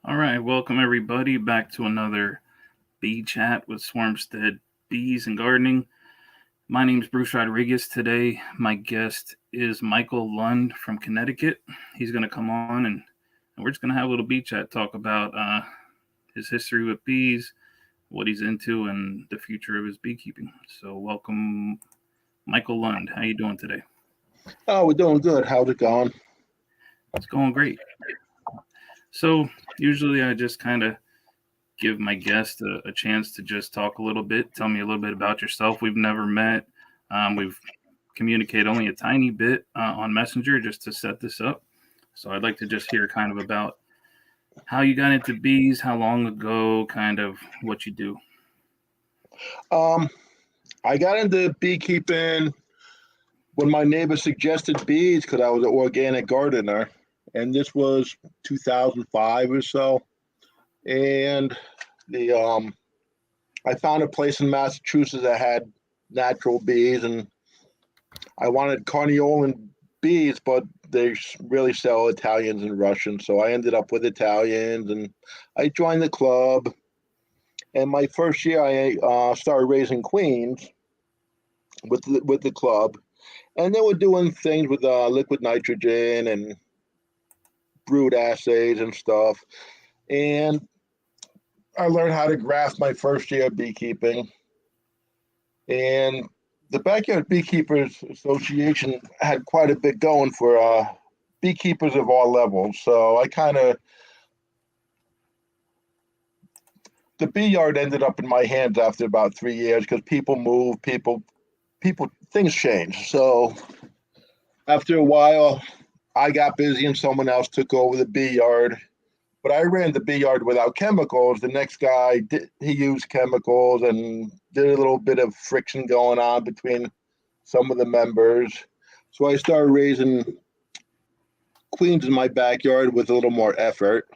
All right, welcome everybody back to another bee chat with Swarmstead Bees and Gardening. My name is Bruce Rodriguez. Today, my guest is Michael Lund from Connecticut. He's going to come on and we're just going to have a little bee chat, talk about his history with bees, what he's into, and the future of his beekeeping. So, welcome, Michael Lund. How you doing today? Oh, we're doing good. How's it going? It's going great. So, usually I just kind of give my guest a chance to just talk a little bit, tell me a little bit about yourself. We've never met. We've communicated only a tiny bit on Messenger just to set this up. So I'd like to just hear kind of about how you got into bees, how long ago, kind of what you do. Um, I got into beekeeping when my neighbor suggested bees because I was an organic gardener, and this was 2005 or so. And the I found a place in Massachusetts that had natural bees, and I wanted Carniolan bees, but they really sell Italians and Russians, so I ended up with Italians, and I joined the club. And my first year, I started raising queens with the club, and they were doing things with liquid nitrogen and brood assays and stuff. And I learned how to graft my first year of beekeeping. And the Backyard Beekeepers Association had quite a bit going for beekeepers of all levels. So I kind of the bee yard ended up in my hands after about 3 years because people move, people things change. So after a while, I got busy and someone else took over the bee yard. But I ran the bee yard without chemicals. The next guy he used chemicals and did a little bit of friction going on between some of the members. So I started raising queens in my backyard with a little more effort.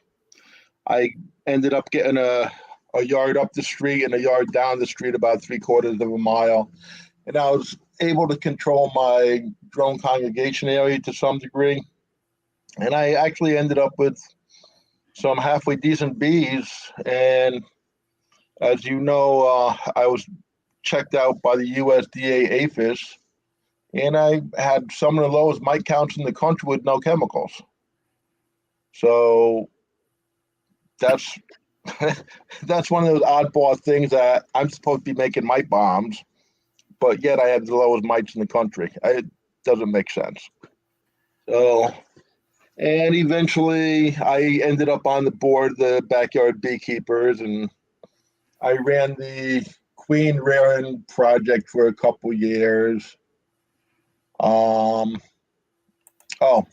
I ended up getting a yard up the street and a yard down the street about 3/4 of a mile. And I was able to control my drone congregation area to some degree. And I actually ended up with some halfway decent bees. And as you know, I was checked out by the USDA APHIS, and I had some of the lowest mite counts in the country with no chemicals. So that's that's one of those oddball things that I'm supposed to be making mite bombs, but yet I have the lowest mites in the country. It doesn't make sense. So, and eventually I ended up on the board of the Backyard Beekeepers, and I ran the queen rearing project for a couple years. Um, oh,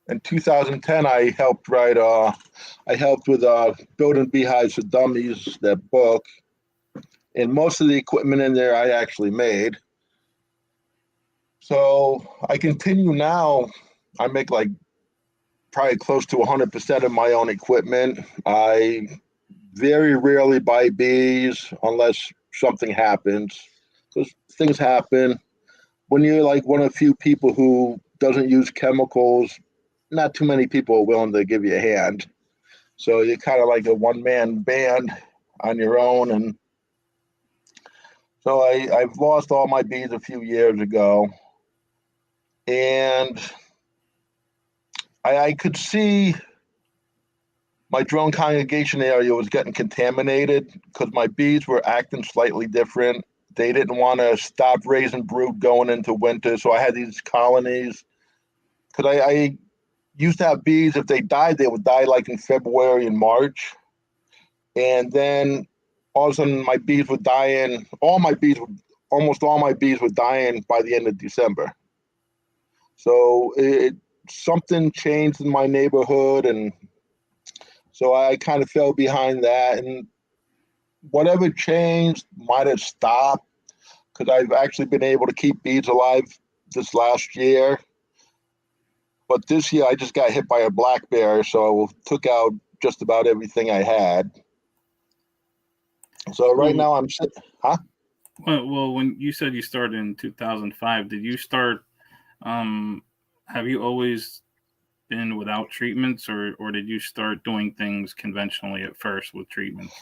in 2010, I helped with building beehives for dummies, that book, and most of the equipment in there I actually made. So I continue now. I make like probably close to 100% of my own equipment. I very rarely buy bees unless something happens, because things happen. When you're like one of the few people who doesn't use chemicals, not too many people are willing to give you a hand. So you're kind of like a one-man band on your own. And so I've lost all my bees a few years ago. And I could see my drone congregation area was getting contaminated because my bees were acting slightly different. They didn't want to stop raising brood going into winter. So I had these colonies because I used to have bees. If they died, they would die like in February and March. And then all of a sudden, my bees were dying. Almost all my bees were dying by the end of December. So something changed in my neighborhood, and so I kind of fell behind that. And whatever changed might have stopped because I've actually been able to keep bees alive this last year. But this year I just got hit by a black bear, so took out just about everything I had. So right So, now I'm sitting, huh? well, when you said you started in 2005, did you start? Um, have you always been without treatments, or did you start doing things conventionally at first with treatments?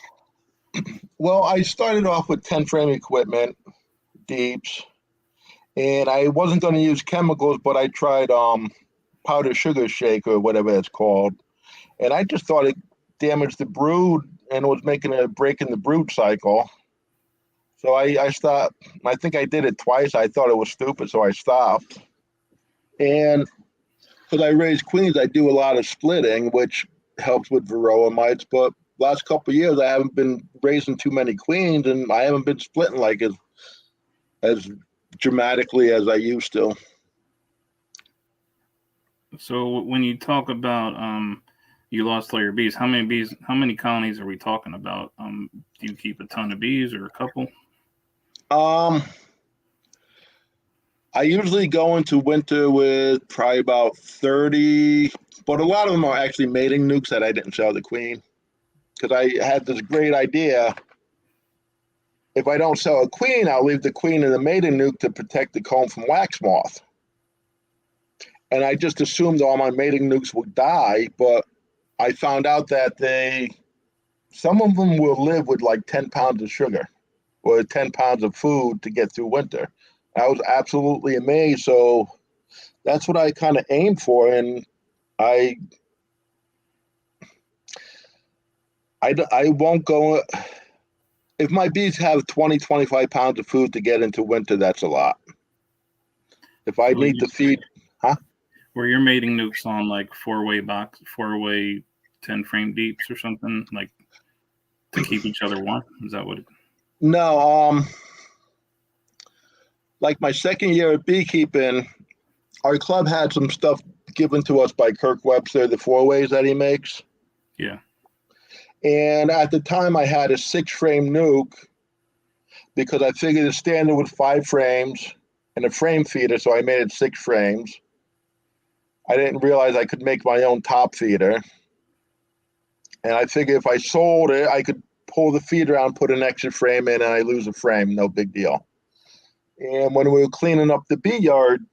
Well, I started off with 10 frame equipment, deeps, and I wasn't going to use chemicals, but I tried powdered sugar shake or whatever it's called, and I just thought it damaged the brood and was making a break in the brood cycle. So I stopped. I think I did it twice. I thought it was stupid, so I stopped. And because I raise queens, I do a lot of splitting, which helps with varroa mites. But last couple of years, I haven't been raising too many queens, and I haven't been splitting like as dramatically as I used to. So when you talk about you lost all your bees, how many colonies are we talking about? Do you keep a ton of bees or a couple? I usually go into winter with probably about 30, but a lot of them are actually mating nukes that I didn't sell the queen because I had this great idea. If I don't sell a queen, I'll leave the queen in the mating nuke to protect the comb from wax moth. And I just assumed all my mating nukes would die, but I found out that some of them will live with like 10 pounds of sugar or 10 pounds of food to get through winter. I was absolutely amazed. So that's what I kind of aimed for. And I won't go. If my bees have 20, 25 pounds of food to get into winter, that's a lot. If I need to feed, Were your mating nukes on like 4-way 10 frame deeps or something like to keep each other warm? Is that what? No, like my second year of beekeeping, our club had some stuff given to us by Kirk Webster, the 4-ways that he makes. Yeah. And at the time, I had a 6-frame nuke because I figured the standard was 5 frames and a frame feeder, so I made it 6 frames. I didn't realize I could make my own top feeder. And I figured if I sold it, I could pull the feeder out and put an extra frame in and I lose a frame, no big deal. And when we were cleaning up the bee yard,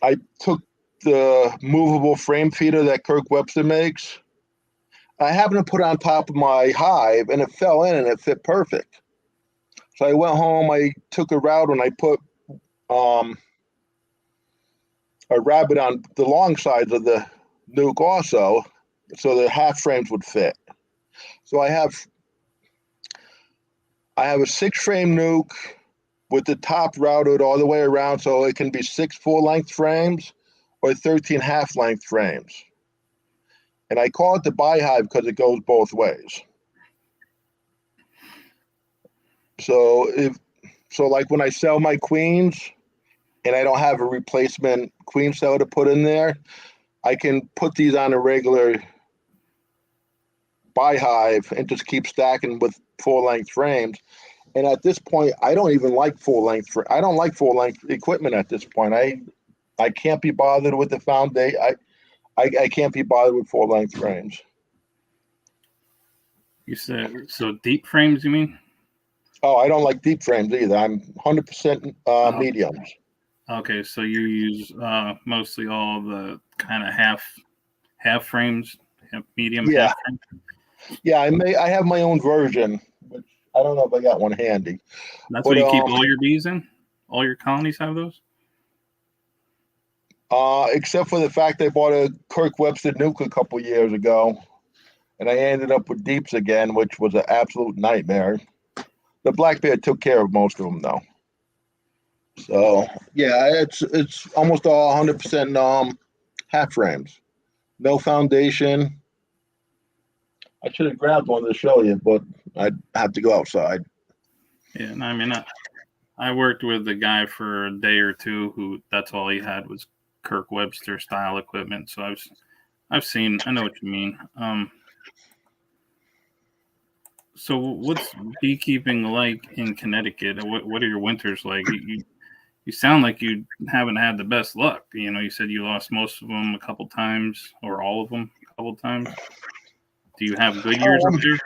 I took the movable frame feeder that Kirk Webster makes. I happened to put it on top of my hive and it fell in and it fit perfect. So I went home, I took a route and I put a rabbit on the long sides of the nuke also, so the half frames would fit. So I have a 6-frame nuke with the top routed all the way around, so it can be 6 full-length frames or 13 half-length frames. And I call it the bihive because it goes both ways. So like when I sell my queens and I don't have a replacement queen cell to put in there, I can put these on a regular bihive and just keep stacking with full-length frames. And at this point, I don't even like full-length. I don't like full-length equipment at this point. I can't be bothered with the foundation. I can't be bothered with full-length frames. You said so deep frames, you mean? Oh, I don't like deep frames either. I'm 100% mediums. Okay, so you use mostly all the kind of half frames, medium Yeah. half frames? Yeah, I have my own version, which I don't know if I got one handy. That's what you keep all your bees in? All your colonies have those? Except for the fact I bought a Kirk Webster nuke a couple years ago, and I ended up with deeps again, which was an absolute nightmare. The black bear took care of most of them, though. So yeah, it's almost all 100% half frames, no foundation. I should have grabbed one to show you, but I'd have to go outside. Yeah, I mean, I worked with a guy for a day or two who that's all he had was Kirk Webster style equipment. So I know what you mean. So what's beekeeping like in Connecticut? What are your winters like? You sound like you haven't had the best luck. You know, you said you lost most of them a couple times or all of them a couple times. Do you have good years up there?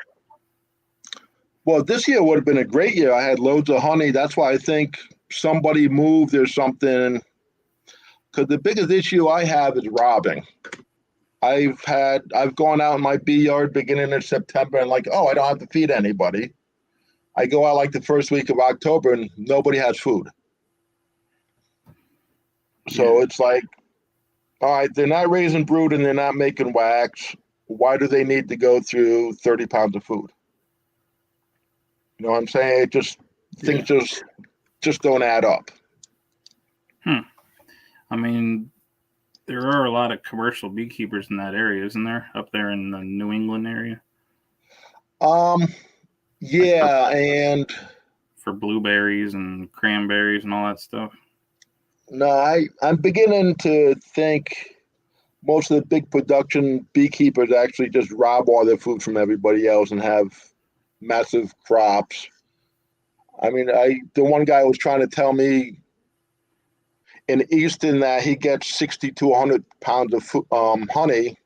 Well, this year would have been a great year. I had loads of honey. That's why I think somebody moved or something. Because the biggest issue I have is robbing. I've gone out in my bee yard beginning of September and like, oh, I don't have to feed anybody. I go out like the first week of October and nobody has food. Yeah. So it's like, all right, they're not raising brood and they're not making wax. Why do they need to go through 30 pounds of food? You know what I'm saying? It just Yeah. things just don't add up. I mean, there are a lot of commercial beekeepers in that area, isn't there? Up there in the New England area, Um, like yeah, and for blueberries and cranberries and all that stuff. no, I'm beginning to think most of the big production beekeepers actually just rob all their food from everybody else and have massive crops. I mean, the one guy was trying to tell me in Easton that he gets 60 to 100 pounds of honey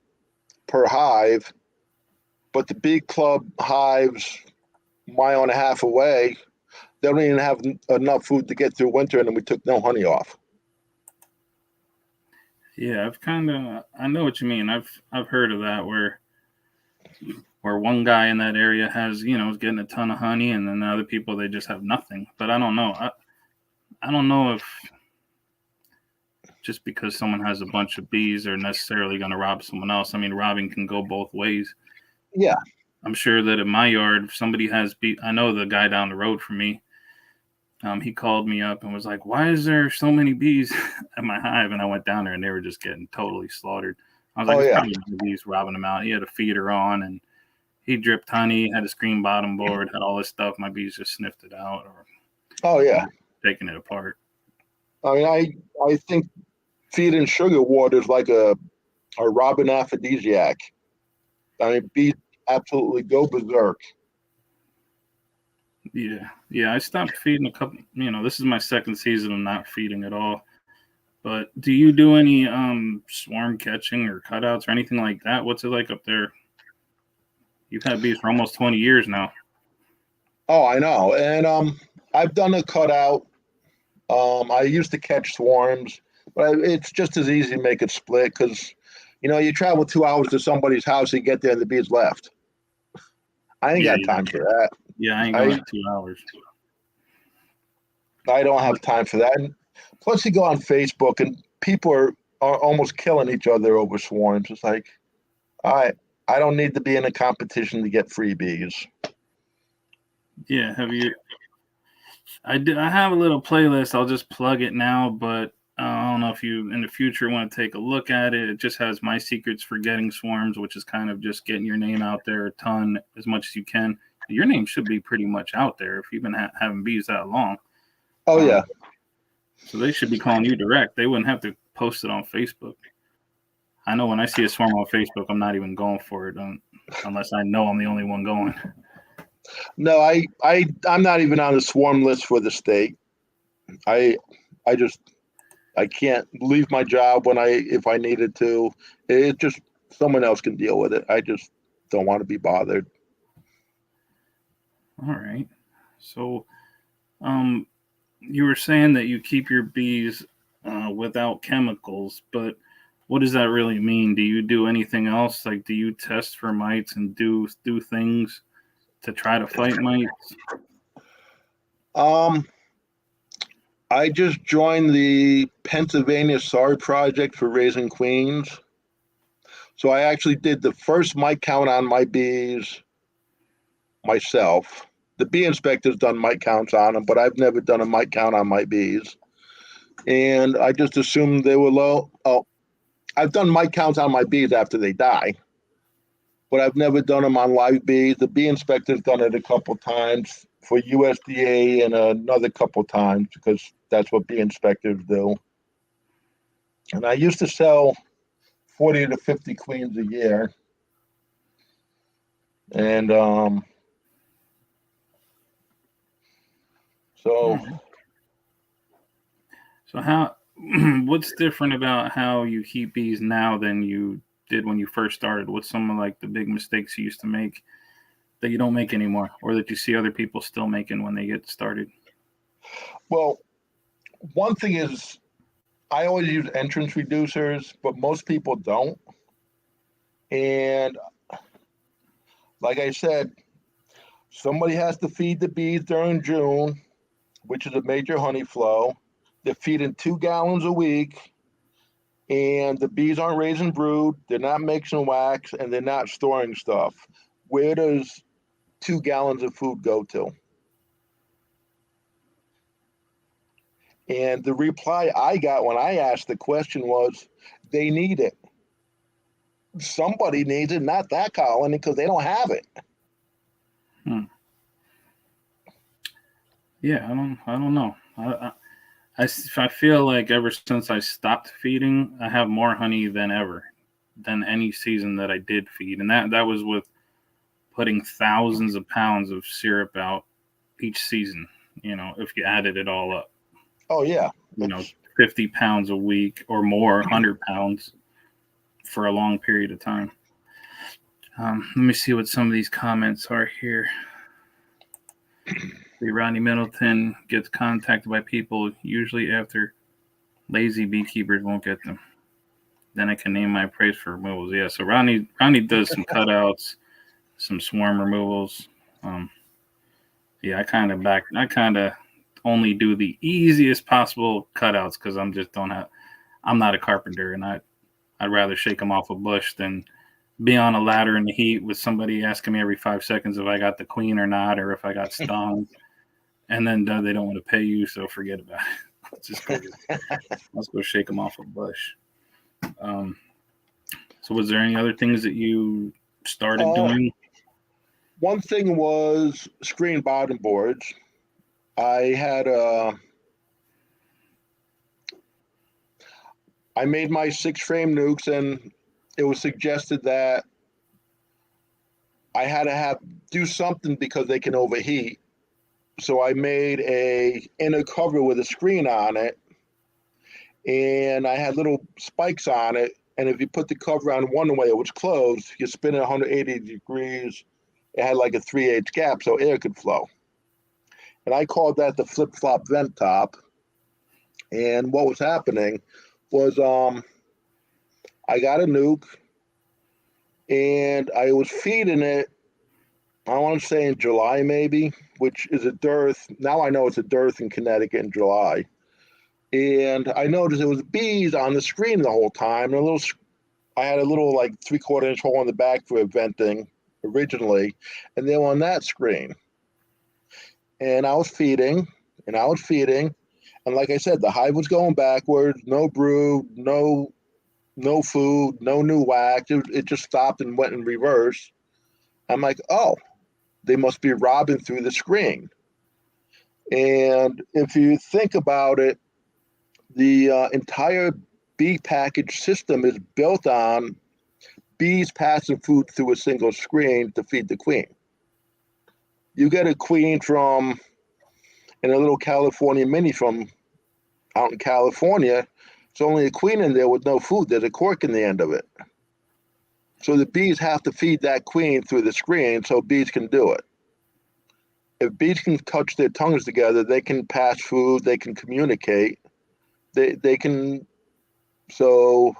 per hive, but the bee club hives mile and a half away, they don't even have enough food to get through winter, and then we took no honey off. Yeah, I know what you mean. I've heard of that where one guy in that area has, is getting a ton of honey, and then the other people they just have nothing. But I don't know. I don't know if just because someone has a bunch of bees, they're necessarily going to rob someone else. I mean, robbing can go both ways. Yeah. I'm sure that in my yard, if somebody has bee, I know the guy down the road from me. He called me up and was like, "Why is there so many bees at my hive?" And I went down there, and they were just getting totally slaughtered. I was like, Oh "It's yeah. probably the bees robbing them out." He had a feeder on, and he dripped honey, had a screen bottom board, had all this stuff. My bees just sniffed it out or Oh yeah. taking it apart. I mean, I think feeding sugar water is like a robin aphrodisiac. I mean, bees absolutely go berserk. Yeah. I stopped feeding a couple. This is my second season of not feeding at all. But do you do any swarm catching or cutouts or anything like that? What's it like up there? You've had bees for almost 20 years now. Oh, I know. And I've done a cutout. I used to catch swarms, but it's just as easy to make it split because, you travel 2 hours to somebody's house, you get there and the bees left. I ain't Yeah, got time for that. yeah. I ain't I going 2 hours. I don't have time for that. And plus, you go on Facebook and people are almost killing each other over swarms. It's like, I don't need to be in a competition to get freebies. Yeah, have you? I did. I have a little playlist. I'll just plug it now, but I don't know if you in the future want to take a look at it. It just has my secrets for getting swarms, which is kind of just getting your name out there a ton as much as you can. Your name should be pretty much out there if you've been having bees that long. Oh Um, yeah. so they should be calling you direct. They wouldn't have to post it on Facebook. I know when I see a swarm on Facebook, I'm not even going for it unless I know I'm the only one going. No, I'm not even on the swarm list for the state. I I just I can't leave my job if I needed to. It just someone else can deal with it. I just don't want to be bothered. All right. So, um, you were saying that you keep your bees without chemicals, but what does that really mean? Do you do anything else? Like, do you test for mites and do things to try to fight mites? Um, I just joined the Pennsylvania SAR project for raising queens. So I actually did the first mite count on my bees myself. The bee inspector's done mite counts on them, but I've never done a mite count on my bees. And I just assumed they were low. Oh, I've done mite counts on my bees after they die, but I've never done them on live bees. The bee inspector's done it a couple times for USDA and another couple times because that's what bee inspectors do. And I used to sell 40 to 50 queens a year. And so Hmm. So how what's different about how you keep bees now than you did when you first started? What's some of like the big mistakes you used to make that you don't make anymore, or that you see other people still making when they get started? well, one thing is I always use entrance reducers, but most people don't. And like I said, somebody has to feed the bees during June, which is a major honey flow. They're feeding 2 gallons a week, and the bees aren't raising brood, they're not mixing wax, and they're not storing stuff. Where does 2 gallons of food go to? And the reply I got when I asked the question was, they need it. Somebody needs it, not that colony, because they don't have it. Hmm. Yeah, I don't know. I feel like ever since I stopped feeding, I have more honey than ever, than any season that I did feed, and that was with putting thousands of pounds of syrup out each season. You know, if you added it all up, Oh yeah, you know, it's 50 pounds a week or more, 100 pounds for a long period of time. Let me see what some of these comments are here. Rodney Middleton gets contacted by people usually after lazy beekeepers won't get them. Then I can name my price for removals. Yeah, so Rodney does some cutouts, some swarm removals. Yeah, I kind of only do the easiest possible cutouts because I'm not a carpenter, and I'd rather shake them off a bush than be on a ladder in the heat with somebody asking me every 5 seconds if I got the queen or not, or if I got stung, and then they don't want to pay you, so forget about it. Let's go shake them off a bush. So was there any other things that you started doing? One thing was screen bottom boards. I made my 6 frame nukes, and it was suggested that I had to do something because they can overheat. So I made a inner cover with a screen on it, and I had little spikes on it. And if you put the cover on one way, it was closed. You spin it 180 degrees. It had like a 3/8 gap, so air could flow. And I called that the flip flop vent top. And what was happening was I got a nuke, and I was feeding it, I want to say in July maybe, which is a dearth. Now I know it's a dearth in Connecticut in July. And I noticed there was bees on the screen the whole time. And I had a little like 3/4 inch hole in the back for venting originally, and they were on that screen. And I was feeding, and I was feeding, and like I said, the hive was going backwards. No brood, no food, no new wax. It just stopped and went in reverse. I'm like, oh, they must be robbing through the screen. And if you think about it, the entire bee package system is built on bees passing food through a single screen to feed the queen. You get a queen from in a little California mini from out in California. It's only a queen in there with no food. There's a cork in the end of it. So the bees have to feed that queen through the screen so bees can do it. If bees can touch their tongues together, they can pass food, they can communicate. They can. So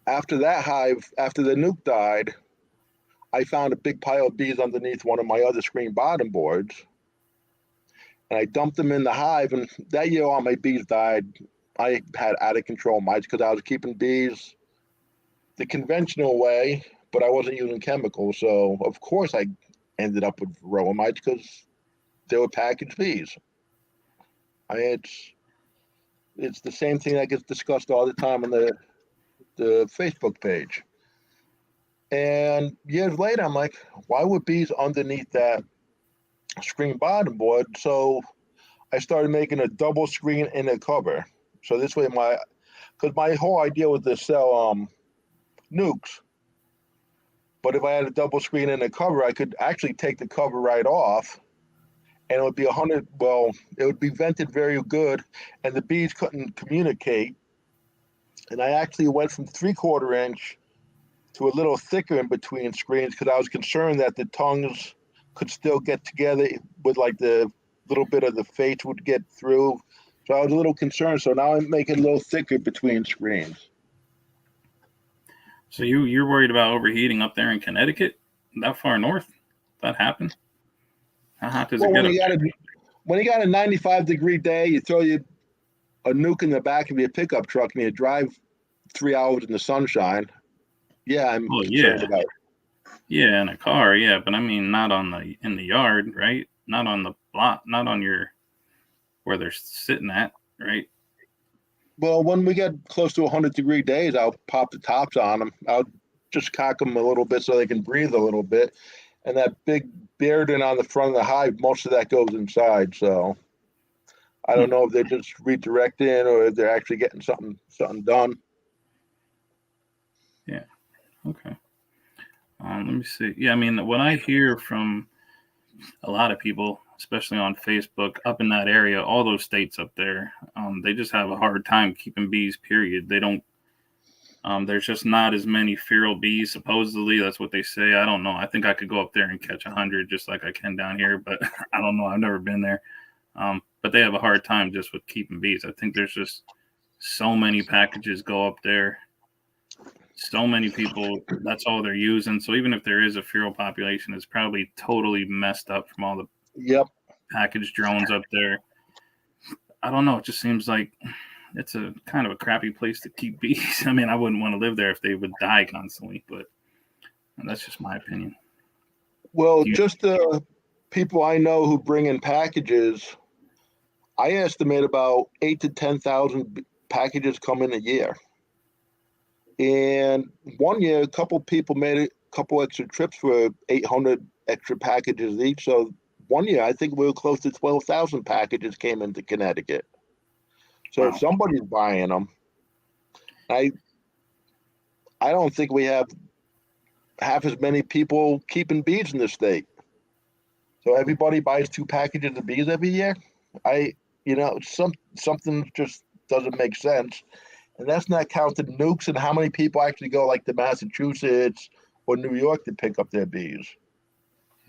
after that hive, after the nuke died, I found a big pile of bees underneath one of my other screen bottom boards, and I dumped them in the hive. And that year, all my bees died. I had out of control mites because I was keeping bees the conventional way, but I wasn't using chemicals. So of course, I ended up with varroa mites because they were packaged bees. It's the same thing that gets discussed all the time on the Facebook page. And years later, I'm like, why were bees underneath that screen bottom board? So I started making a double screen inner cover. So this way, because my whole idea was to sell nukes. But if I had a double screen inner cover, I could actually take the cover right off, and it would be 100. Well, it would be vented very good, and the bees couldn't communicate. And I actually went from 3/4 inch to a little thicker in between screens because I was concerned that the tongues could still get together with like the little bit of the face would get through. So I was a little concerned. So now I'm making it a little thicker between screens. So you're worried about overheating up there in Connecticut, that far north? That happen? How hot does it Well, get up there? when you got a 95-degree day, you throw you a nuke in the back of your pickup truck and you drive 3 hours in the sunshine. Yeah, I'm Oh concerned yeah, about it. yeah, in a car, yeah, but I mean not on the in the yard, right? Not on the block, not on your where they're sitting at, right? Well, when we get close to 100-degree days, I'll pop the tops on them. I'll just cock them a little bit so they can breathe a little bit. And that big bearding on the front of the hive, most of that goes inside. So I Hmm, don't know if they're just redirecting or if they're actually getting something done. yeah, okay. Let me see. Yeah, I mean, what I hear from a lot of people, especially on Facebook, up in that area, all those states up there, they just have a hard time keeping bees. Period. They don't. There's just not as many feral bees. Supposedly, that's what they say. I don't know. I think I could go up there and catch 100 just like I can down here, but I don't know. I've never been there. But they have a hard time just with keeping bees. I think there's just so many packages go up there. So many people, that's all they're using. So even if there is a feral population, it's probably totally messed up from all the Yep. package drones up there. I don't know. It just seems like it's a kind of a crappy place to keep bees. I mean, I wouldn't want to live there if they would die constantly, but that's just my opinion. Well, Do you, just the people I know who bring in packages, I estimate about 8 to 10,000 packages come in a year. And one year, a couple people made a couple extra trips for 800 extra packages each. So one year, I think we were close to 12,000 packages came into Connecticut. So wow. somebody's buying them. I I don't think we have half as many people keeping bees in the state. So everybody buys 2 packages of bees every year. I something just doesn't make sense. And that's not counting nukes and how many people actually go like to Massachusetts or New York to pick up their bees.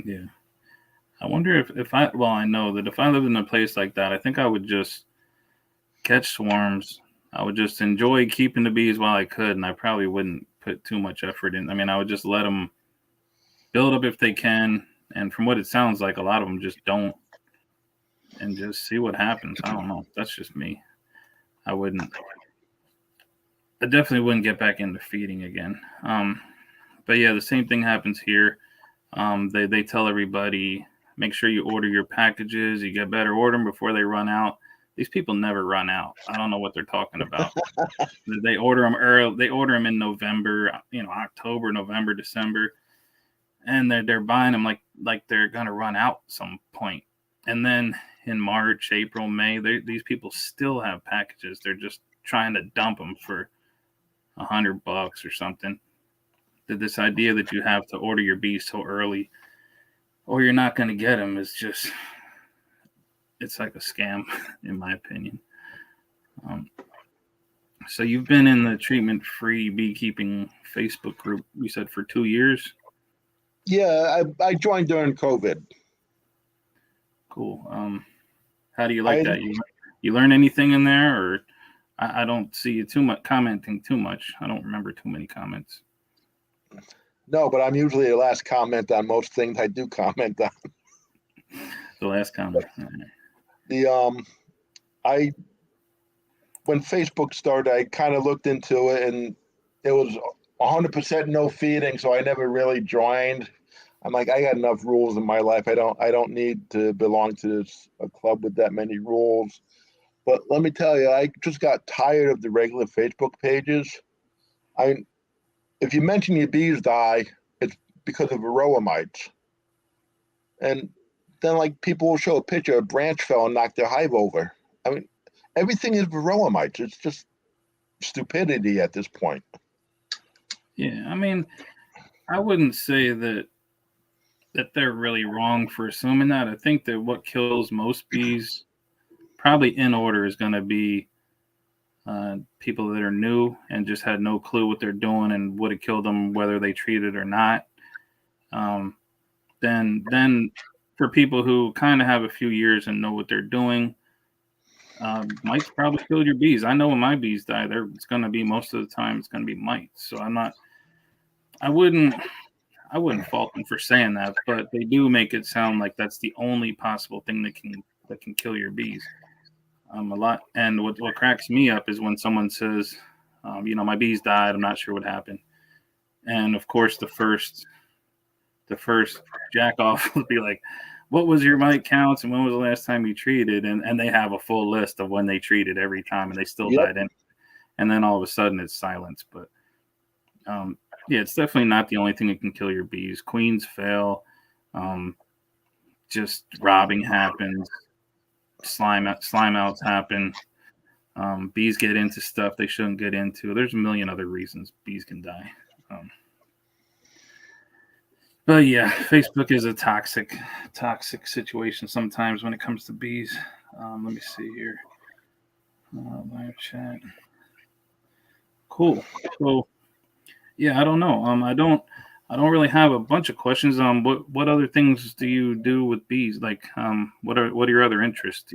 Yeah. I wonder if I, well, I know that if I lived in a place like that, I think I would just catch swarms. I would just enjoy keeping the bees while I could, and I probably wouldn't put too much effort in. I mean, I would just let them build up if they can. And from what it sounds like, a lot of them just don't, and just see what happens. I don't know. That's just me. I wouldn't. I definitely wouldn't get back into feeding again. But yeah, the same thing happens here. They tell everybody make sure you order your packages. You get better order them before they run out. These people never run out. I don't know what they're talking about. They order them early. They order them in November, October, November, December, and they're buying them like they're gonna run out some point. And then in March, April, May, these people still have packages. They're just trying to dump them for $100 or something. This idea that you have to order your bees so early or you're not going to get them is just, it's like a scam in my opinion. um, so you've been in the treatment free beekeeping Facebook group, you said, for 2 years. Yeah, I joined during COVID. Cool. How do you like I that? You learn anything in there, or I don't see you too much commenting too much. I don't remember too many comments. No, but I'm usually the last comment on most things I do comment on. The last comment. The I when Facebook started, I kind of looked into it, and it was 100% no feeding, so I never really joined. I'm like, I got enough rules in my life. I don't need to belong to a club with that many rules. But let me tell you, I just got tired of the regular Facebook pages. I If you mention your bees die, it's because of varroa mites. And then like people will show a picture, a branch fell and knocked their hive over. I mean, everything is varroa mites. It's just stupidity at this point. Yeah, I mean, I wouldn't say that they're really wrong for assuming that. I think that what kills most bees, probably in order, is going to be people that are new and just had no clue what they're doing and would have killed them whether they treated or not. Um, then for people who kind of have a few years and know what they're doing, mites probably killed your bees. I know when my bees die, it's going to be, most of the time it's going to be mites. So I'm not. I wouldn't fault them for saying that, but they do make it sound like that's the only possible thing that can kill your bees. A lot, and what cracks me up is when someone says, my bees died. I'm not sure what happened, and of course the first jack off would be like, what was your mite counts and when was the last time you treated? And they have a full list of when they treated every time and they still Yep. died in. And then all of a sudden it's silence. But yeah, it's definitely not the only thing that can kill your bees. Queens fail. Just robbing happens. Slime outs happen. Bees get into stuff they shouldn't get into. There's a million other reasons bees can die. But yeah, Facebook is a toxic situation sometimes when it comes to bees. Let me see here. Live chat. Cool. So yeah, I don't know. I don't really have a bunch of questions. What other things do you do with bees? Like, what are your other interests?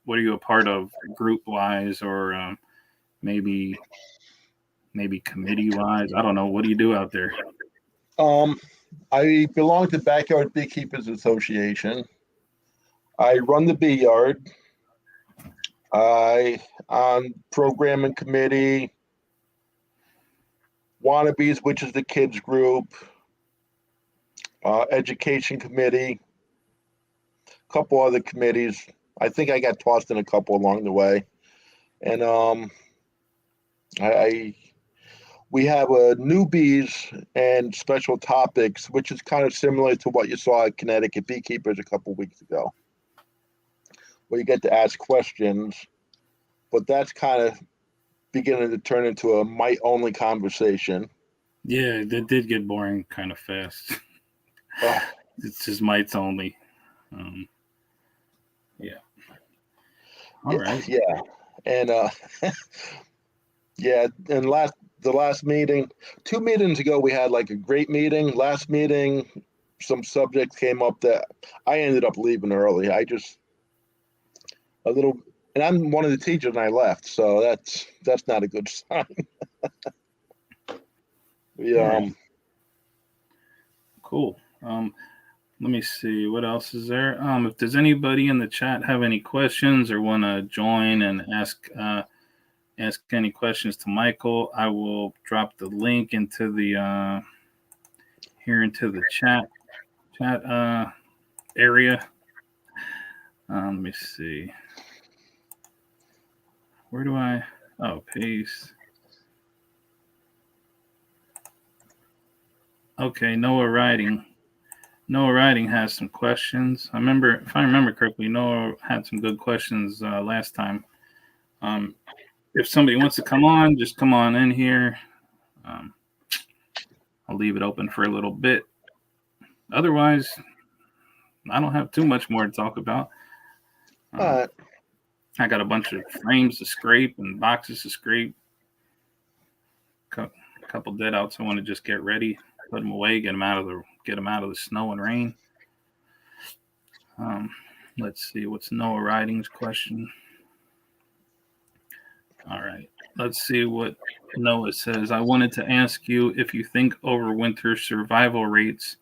What are you a part of, group wise, or maybe committee wise? I don't know. What do you do out there? I belong to Backyard Beekeepers Association. I run the bee yard. I on programming committee, Wannabes, which is the kids group, education committee, a couple other committees. I think I got tossed in a couple along the way, and I we have a newbies and special topics, which is kind of similar to what you saw at Connecticut Beekeepers a couple weeks ago, where you get to ask questions, but that's kind of beginning to turn into a mite only conversation. Yeah, that did get boring kind of fast. It's just mites only. Yeah. All right. Yeah, and yeah, and the last meeting, 2 meetings ago, we had like a great meeting. Last meeting, some subjects came up that I ended up leaving early. I just a little, and I'm one of the teachers, and I left, so that's not a good sign. Yeah. Right. Cool. Let me see what else is there. If there's anybody in the chat have any questions or want to join and ask any questions to Michael, I will drop the link into the here into the chat area. Let me see. Where do I? Oh, paste. Okay, Noah Writing. Noah Writing has some questions. If I remember correctly, Noah had some good questions last time. If somebody wants to come on, just come on in here. I'll leave it open for a little bit. Otherwise, I don't have too much more to talk about. I got a bunch of frames to scrape and boxes to scrape. A couple dead outs I want to just get ready, put them away, get them out of the snow and rain. Let's see, what's Noah Writing's question? All right, let's see what Noah says. I wanted to ask you if you think overwinter survival rates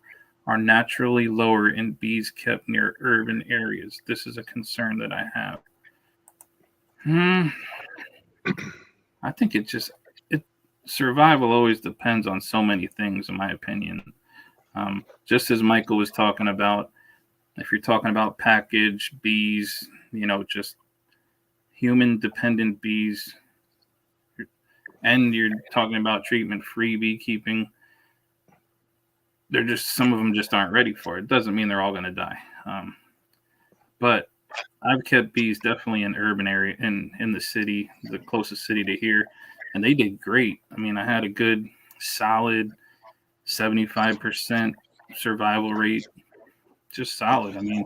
are naturally lower in bees kept near urban areas. This is a concern that I have. I think survival always depends on so many things, in my opinion. Just as Michael was talking about, if you're talking about package bees, just human dependent bees, and you're talking about treatment-free beekeeping, some of them just aren't ready for it. Doesn't mean they're all going to die. But I've kept bees definitely in urban area, in the city, the closest city to here, and they did great. I mean, I had a good solid 75% survival rate, just solid. I mean,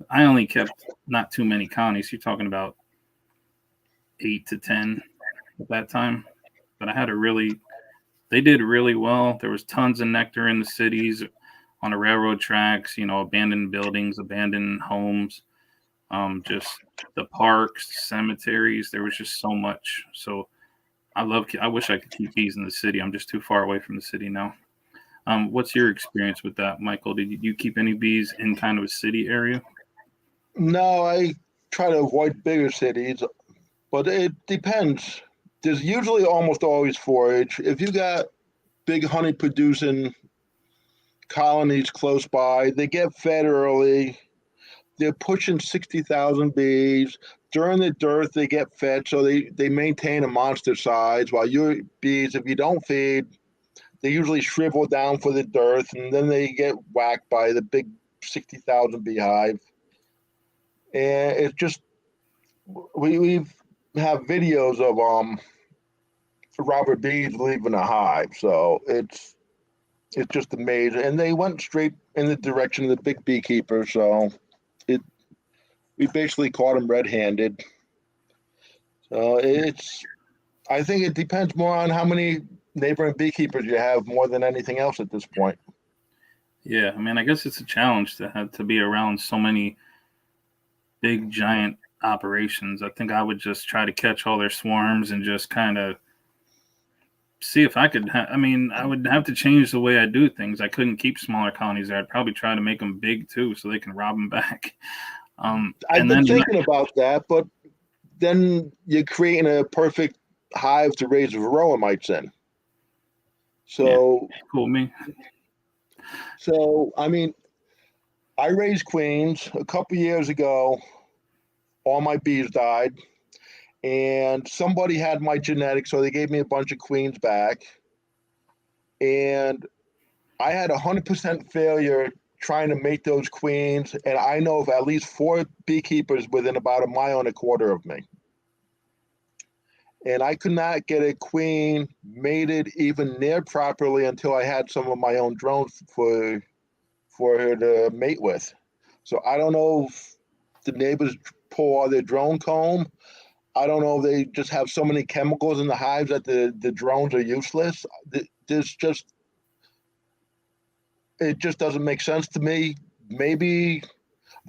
I only kept not too many colonies. You're talking about 8 to 10 at that time, but they did really well. There was tons of nectar in the cities, on the railroad tracks, abandoned buildings, abandoned homes, just the parks, cemeteries. There was just so much. So I wish I could keep bees in the city. I'm just too far away from the city now. What's your experience with that, Michael? Did you keep any bees in kind of a city area? No, I try to avoid bigger cities, but it depends. There's usually almost always forage. If you got big honey producing colonies close by, they get fed early. They're pushing 60,000 bees. During the dearth, they get fed, so they maintain a monster size. While your bees, if you don't feed, they usually shrivel down for the dearth, and then they get whacked by the big 60,000 beehive. And it's just we have videos of Robert bees leaving a hive, so it's just amazing. And they went straight in the direction of the big beekeeper, so it we basically caught him red-handed. So it's I think it depends more on how many neighboring beekeepers you have more than anything else at this point. Yeah, I mean, I guess it's a challenge to have to be around so many big giant operations. I think I would just try to catch all their swarms and just kind of see if I could. I mean, I would have to change the way I do things. I couldn't keep smaller colonies there. I'd probably try to make them big too, so they can rob them back. I've And been then thinking about that, but then you're creating a perfect hive to raise varroa mites in. yeah, So, cool me. so I mean, I raised queens a couple years ago. All my bees died, and somebody had my genetics, so they gave me a bunch of queens back. And I had 100% failure trying to make those queens, and I know of at least 4 beekeepers within about a mile and a quarter of me. And I could not get a queen mated even near properly until I had some of my own drones for her to mate with. So I don't know if the neighbors pull all their drone comb. I don't know if they just have so many chemicals in the hives that the drones are useless. There's just it just doesn't make sense to me. Maybe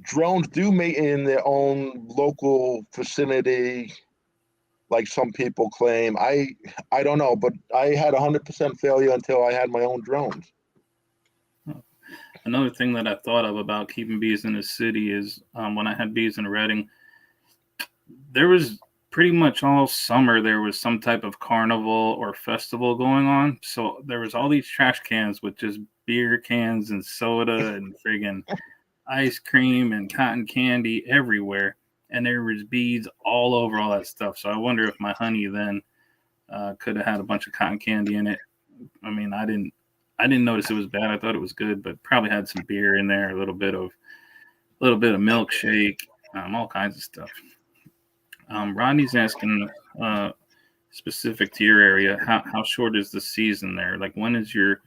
drones do mate in their own local vicinity, like some people claim. I don't know, but I had 100% failure until I had my own drones. Another thing that I thought of about keeping bees in a city is when I had bees in Reading, there was pretty much all summer there was some type of carnival or festival going on. So there was all these trash cans with just beer cans and soda and friggin' ice cream and cotton candy everywhere. And there was bees all over all that stuff. So I wonder if my honey then could have had a bunch of cotton candy in it. I mean, I didn't notice it was bad. I thought it was good, but probably had some beer in there, a little bit of milkshake, all kinds of stuff. Rodney's asking, specific to your area, how short is the season there? Like, when is your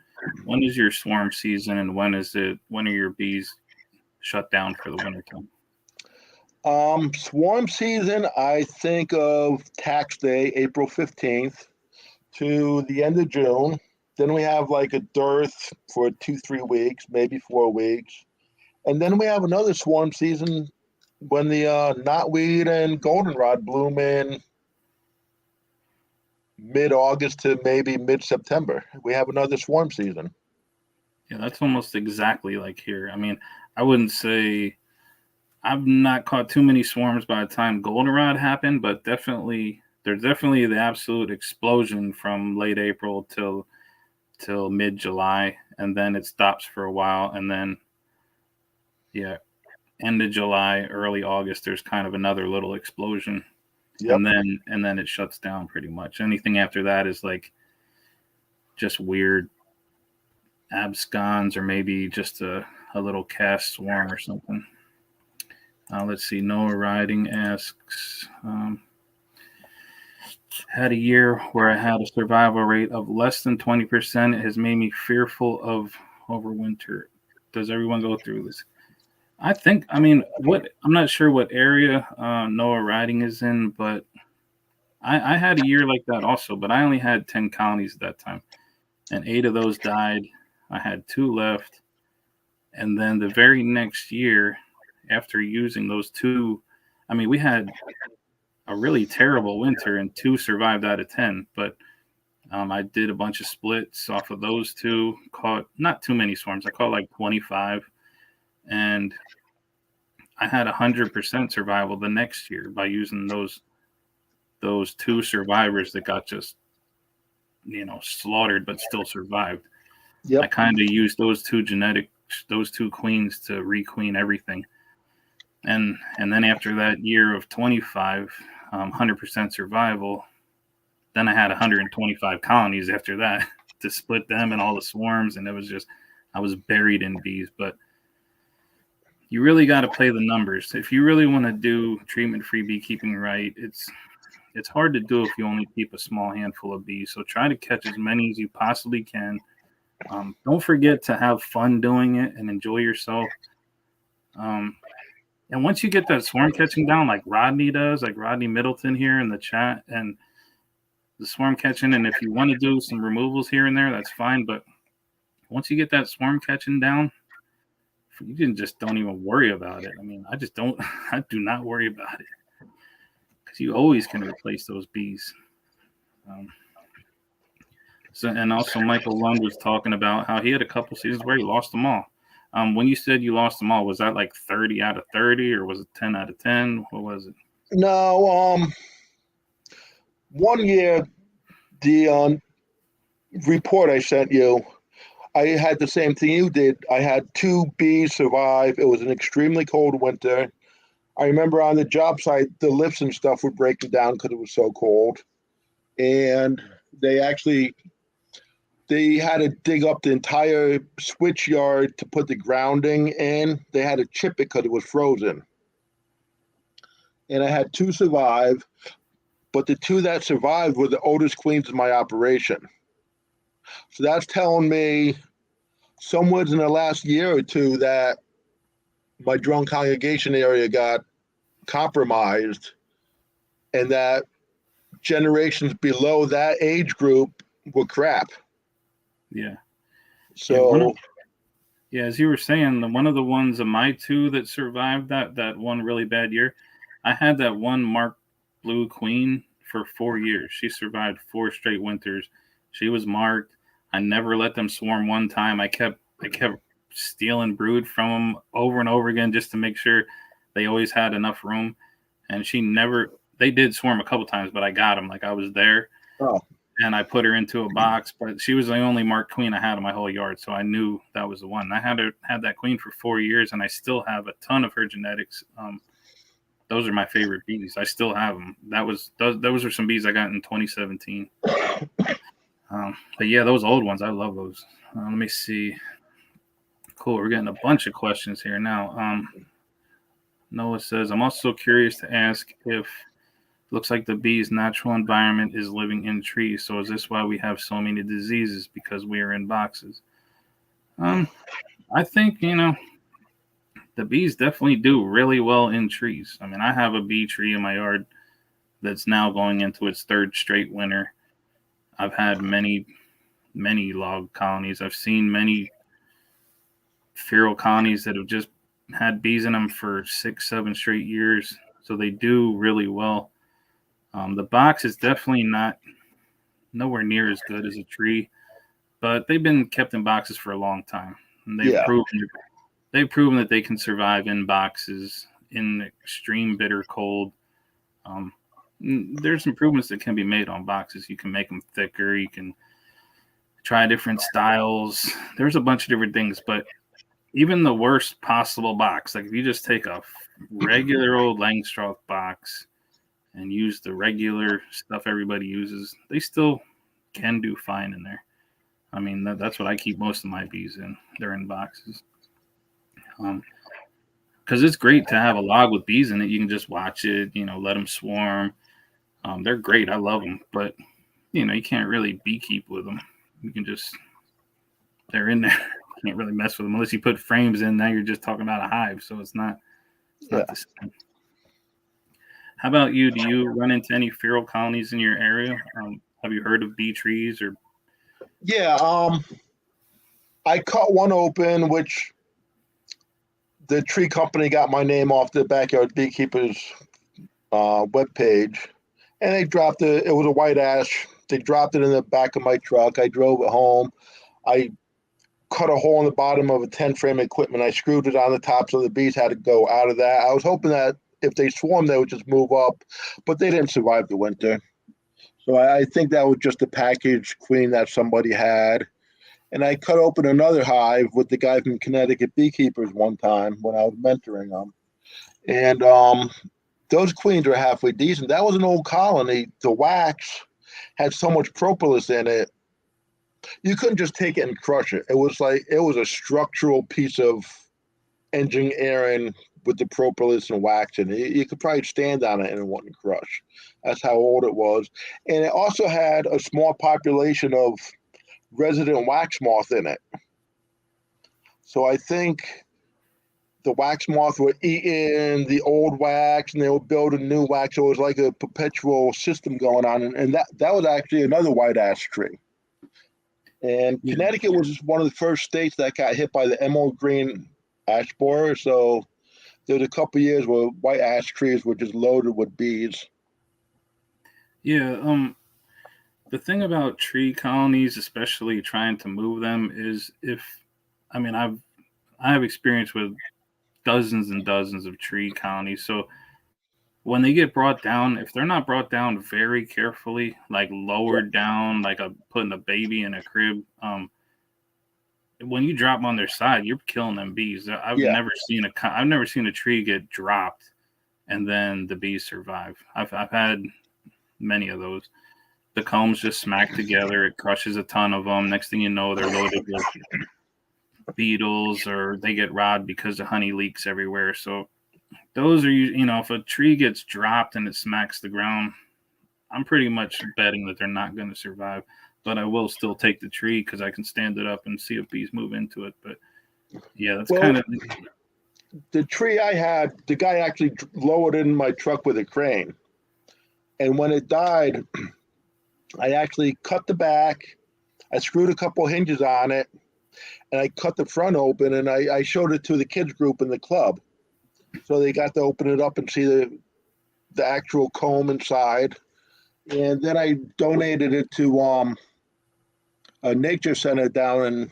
swarm season, and when are your bees shut down for the winter time? Swarm season, I think of tax day, April 15th to the end of June. Then we have like a dearth for 2, 3 weeks, maybe 4 weeks. And then we have another swarm season when the knotweed and goldenrod bloom in mid-August to maybe mid-September. We have another swarm season. Yeah, that's almost exactly like here. I mean, I wouldn't say I've not caught too many swarms by the time goldenrod happened, but there's definitely the absolute explosion from late April till mid July, and then it stops for a while, and then yeah, end of July, early August, there's kind of another little explosion, Yep. and then it shuts down pretty much. Anything after that is like just weird abscons or maybe just a little cast swarm or something. Let's see. Noah Riding asks, had a year where I had a survival rate of less than 20%. It has made me fearful of overwinter. Does everyone go through this? I mean, I'm not sure what area Noah Riding is in, but I had a year like that also, but I only had 10 colonies at that time, and 8 of those died. I had 2 left. And then the very next year, after using those 2, I mean, we had a really terrible winter, and 2 survived out of 10. But I did a bunch of splits off of those two. Caught not too many swarms. I caught like 25, and I had 100% survival the next year by using those two survivors that got just slaughtered but still survived. I Yep. kind of used those two queens to requeen everything, and then after that year of 25, 100% survival, then I had 125 colonies after that to split them and all the swarms, and it was just I was buried in bees. But you really got to play the numbers if you really want to do treatment-free beekeeping right. It's hard to do if you only keep a small handful of bees. So try to catch as many as you possibly can. Don't forget to have fun doing it and enjoy yourself. And once you get that swarm catching down, like Rodney does, like Rodney Middleton here in the chat, and the swarm catching, and if you want to do some removals here and there, that's fine. But once you get that swarm catching down, you can just don't even worry about it. I mean, I do not worry about it because you always can replace those bees. And also Michael Lund was talking about how he had a couple seasons where he lost them all. When you said you lost them all, was that like 30 out of 30 or was it 10 out of 10? What was it? No, one year, the report I sent you, I had the same thing you did. I had 2 bees survive. It was an extremely cold winter. I remember on the job site, the lifts and stuff were breaking down because it was so cold. And they had to dig up the entire switch yard to put the grounding in. They had to chip it because it was frozen. And I had 2 survive, but the 2 that survived were the oldest queens in my operation. So that's telling me somewhere in the last year or 2 that my drone congregation area got compromised and that generations below that age group were crap. Yeah. So yeah, as you were saying, one of the ones of my 2 that survived that one really bad year, I had that one marked blue queen for 4 years. She survived 4 straight winters. She was marked. I never let them swarm one time. I kept stealing brood from them over and over again just to make sure they always had enough room. And they did swarm a couple times, but I got them. Like I was there. Oh. And I put her into a box, but she was the only marked queen I had in my whole yard. So I knew that was the one. I had that queen for 4 years and I still have a ton of her genetics. Those are my favorite bees. I still have them. Those are some bees I got in 2017. But yeah, those old ones, I love those. Let me see. Cool. We're getting a bunch of questions here now. Noah says, I'm also curious to ask if looks like the bee's natural environment is living in trees. So is this why we have so many diseases? Because we are in boxes? I think, the bees definitely do really well in trees. I mean, I have a bee tree in my yard that's now going into its 3rd straight winter. I've had many, many log colonies. I've seen many feral colonies that have just had bees in them for 6, 7 straight years. So they do really well. The box is definitely nowhere near as good as a tree, but they've been kept in boxes for a long time. And they've proven that they can survive in boxes in extreme bitter cold. There's improvements that can be made on boxes. You can make them thicker. You can try different styles. There's a bunch of different things, but even the worst possible box, like if you just take a regular old Langstroth box and use the regular stuff everybody uses, they still can do fine in there. I mean, that's what I keep most of my bees in. They're in boxes. Because it's great to have a log with bees in it. You can just watch it, let them swarm. They're great. I love them. But, you can't really beekeep with them. You can just, they're in there. You can't really mess with them unless you put frames in. Now you're just talking about a hive. So it's not the same. How about you? Do you run into any feral colonies in your area? Have you heard of bee trees or? Yeah, I cut one open, which the tree company got my name off the Backyard Beekeepers webpage, and they dropped it. It was a white ash They dropped it in the back of my truck. I drove it home. I cut a hole in the bottom of a 10 frame equipment. I screwed it on the top so the bees had to go out of that. I was hoping that if they swarmed, they would just move up, but they didn't survive the winter. So I think that was just a package queen that somebody had. And I cut open another hive with the guy from Connecticut Beekeepers one time when I was mentoring them. And those queens are halfway decent. That was an old colony. The wax had so much propolis in it, you couldn't just take it and crush it. It was a structural piece of engineering with the propolis and wax in it. You could probably stand on it and it wouldn't crush. That's how old it was. And it also had a small population of resident wax moth in it. So I think the wax moth were eating the old wax and they were building new wax. So it was like a perpetual system going on. And that was actually another white ash tree. And Connecticut was one of the first states that got hit by the emerald green ash borer. So there was a couple of years where white ash trees were just loaded with bees. Yeah, the thing about tree colonies, especially trying to move them, is I have experience with dozens and dozens of tree colonies. So when they get brought down, if they're not brought down very carefully, like lowered down, like putting a baby in a crib, when you drop them on their side, you're killing them bees. I've never seen a tree get dropped and then the bees survive. I've had many of those. The combs just smack together. It crushes a ton of them. Next thing you know, they're loaded with beetles, or they get robbed because the honey leaks everywhere. So those are, if a tree gets dropped and it smacks the ground, I'm pretty much betting that they're not going to survive. But I will still take the tree because I can stand it up and see if bees move into it. But yeah, that's kind of the tree I had. The guy actually lowered it in my truck with a crane, and when it died, I actually cut the back. I screwed a couple hinges on it, and I cut the front open, and I showed it to the kids group in the club. So they got to open it up and see the actual comb inside. And then I donated it to a nature center down in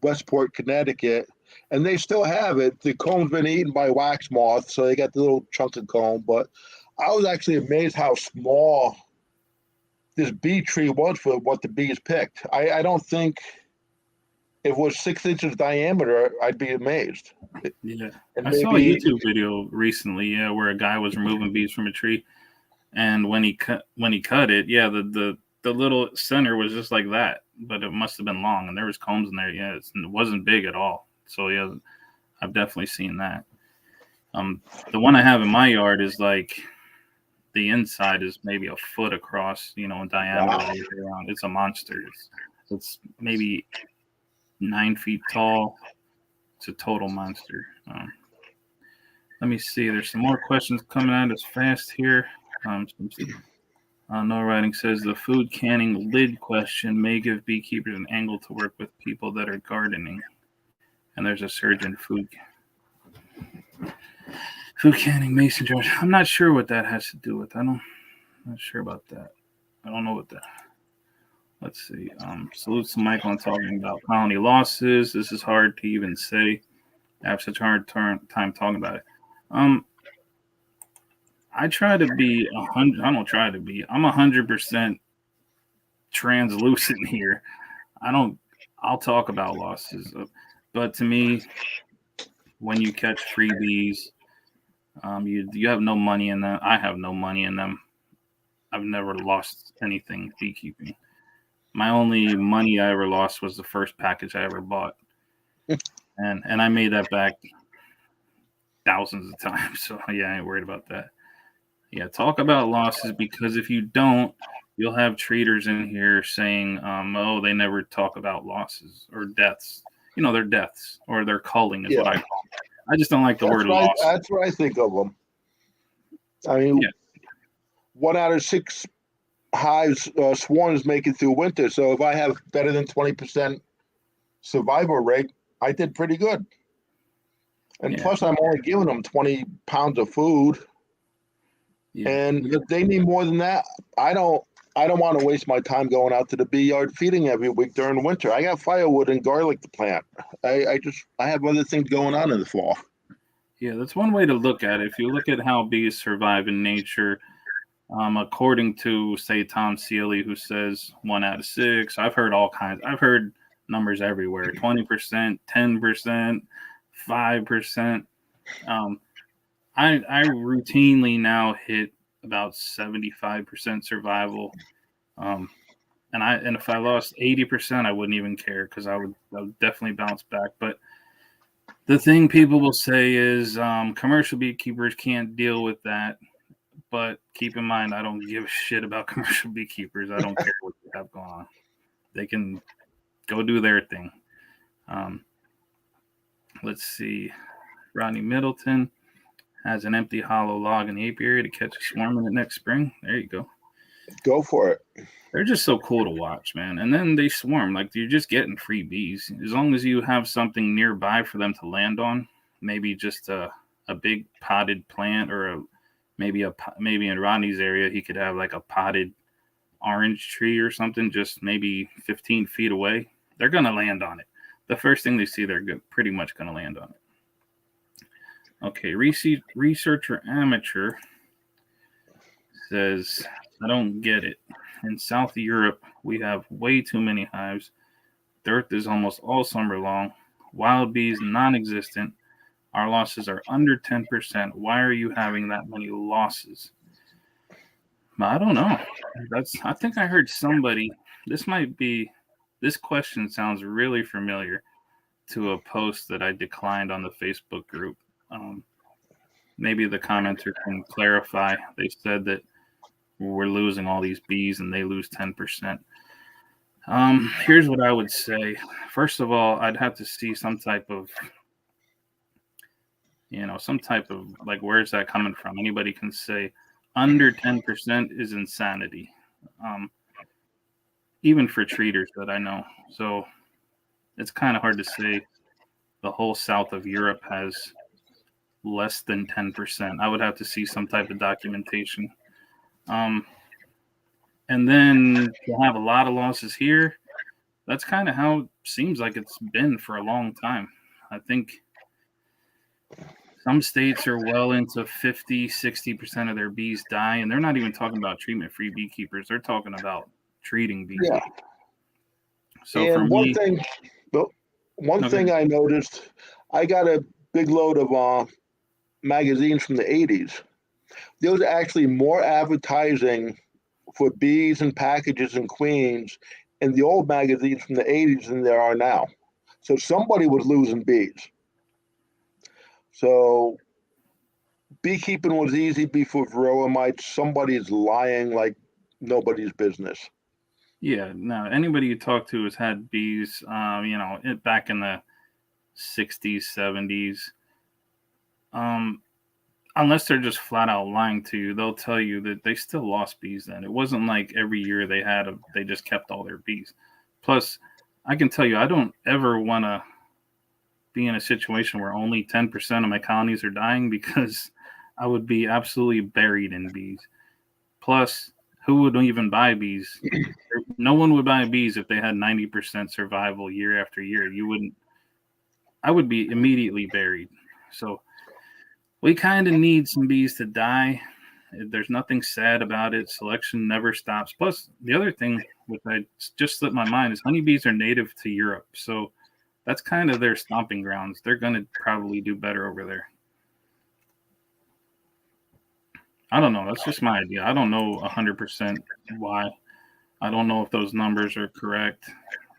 Westport, Connecticut. And they still have it. The comb's been eaten by wax moths, so they got the little chunk of comb. But I was actually amazed how small this bee tree was for what the bees picked. I don't think if it was 6 inches diameter, I'd be amazed. Yeah, I saw a YouTube video recently, where a guy was removing bees from a tree, and when he cut it, the little center was just like that, but it must have been long, and there was combs in there. Yeah, it wasn't big at all. So yeah, I've definitely seen that. The one I have in my yard is like the inside is maybe a foot across, in diameter. Wow. It's a monster. It's maybe 9 feet tall. It's a total monster. Let me see. There's some more questions coming at us fast here. No Writing says the food canning lid question may give beekeepers an angle to work with people that are gardening. And there's a surge in food canning mason jars. I'm not sure what that has to do with. I'm not sure about that. I don't know what that. Let's see. Salute to Michael on talking about colony losses. This is hard to even say. I have such a hard time talking about it. I try to be 100. I don't try to be. I'm 100% translucent here. I'll talk about losses, but to me, when you catch freebies, you have no money in them. I have no money in them. I've never lost anything beekeeping. My only money I ever lost was the first package I ever bought, and I made that back thousands of times. So yeah, I ain't worried about that. Yeah, talk about losses, because if you don't, you'll have treaters in here saying, "Oh, they never talk about losses or deaths." They're deaths, or they're culling is what I call them. I just don't like the word loss. That's what I think of them. I mean, 1 out of 6 hives swarms make it through winter. So if I have better than 20% survival rate, I did pretty good. And plus, I'm only giving them 20 pounds of food. Yeah. And if they need more than that, I don't I don't want to waste my time going out to the bee yard feeding every week during winter. I got firewood and garlic to plant. I have other things going on in the fall. Yeah, that's one way to look at it. If you look at how bees survive in nature, according to, say, Tom Seeley, who says 1 out of 6, I've heard all kinds. I've heard numbers everywhere: 20%, 10%, 5%. I routinely now hit about 75% survival. And if I lost 80%, I wouldn't even care because I would definitely bounce back. But the thing people will say is commercial beekeepers can't deal with that. But keep in mind, I don't give a shit about commercial beekeepers. I don't care what they have going on. They can go do their thing. Let's see. Rodney Middleton has an empty hollow log in the apiary to catch a swarm in it next spring. There you go. Go for it. They're just so cool to watch, man. And then they swarm. Like, you're just getting free bees. As long as you have something nearby for them to land on, maybe just a big potted plant, or maybe in Rodney's area, he could have like a potted orange tree or something, just maybe 15 feet away. They're going to land on it. The first thing they see, they're pretty much going to land on it. Okay, researcher amateur says, I don't get it. In South Europe, we have way too many hives. Dirt is almost all summer long. Wild bees non-existent. Our losses are under 10%. Why are you having that many losses? I don't know. I think I heard somebody. This question sounds really familiar to a post that I declined on the Facebook group. Maybe the commenter can clarify. They said that we're losing all these bees and they lose 10%. Here's what I would say. First of all, I'd have to see some type of like, where's that coming from? Anybody can say under 10% is insanity. Even for treaters that I know. So it's kind of hard to say the whole south of Europe has less than 10%. I would have to see some type of documentation. And then to have a lot of losses here, that's kind of how it seems like it's been for a long time. I think some states are well into 50, 60% of their bees die, and they're not even talking about treatment-free beekeepers. They're talking about treating bees. Yeah. So and for one me, thing, one thing I noticed, I got a big load of magazines from the 80s. There was actually more advertising for bees and packages and queens in the old magazines from the 80s than there are now. So somebody was losing bees. So beekeeping was easy before varroa mites. Somebody's lying like nobody's business. Yeah, no, anybody you talk to has had bees, back in the 60s, 70s. Unless they're just flat out lying to you, they'll tell you that they still lost bees then. It wasn't like every year they just kept all their bees. Plus, I can tell you, I don't ever want to be in a situation where only 10% of my colonies are dying, because I would be absolutely buried in bees. Plus, who would even buy bees? No one would buy bees if they had 90% survival year after year. I would be immediately buried. So we kind of need some bees to die. There's nothing sad about it. Selection never stops. Plus, the other thing, which I just slipped my mind, is honeybees are native to Europe. So that's kind of their stomping grounds. They're going to probably do better over there. I don't know. That's just my idea. I don't know 100% why. I don't know if those numbers are correct.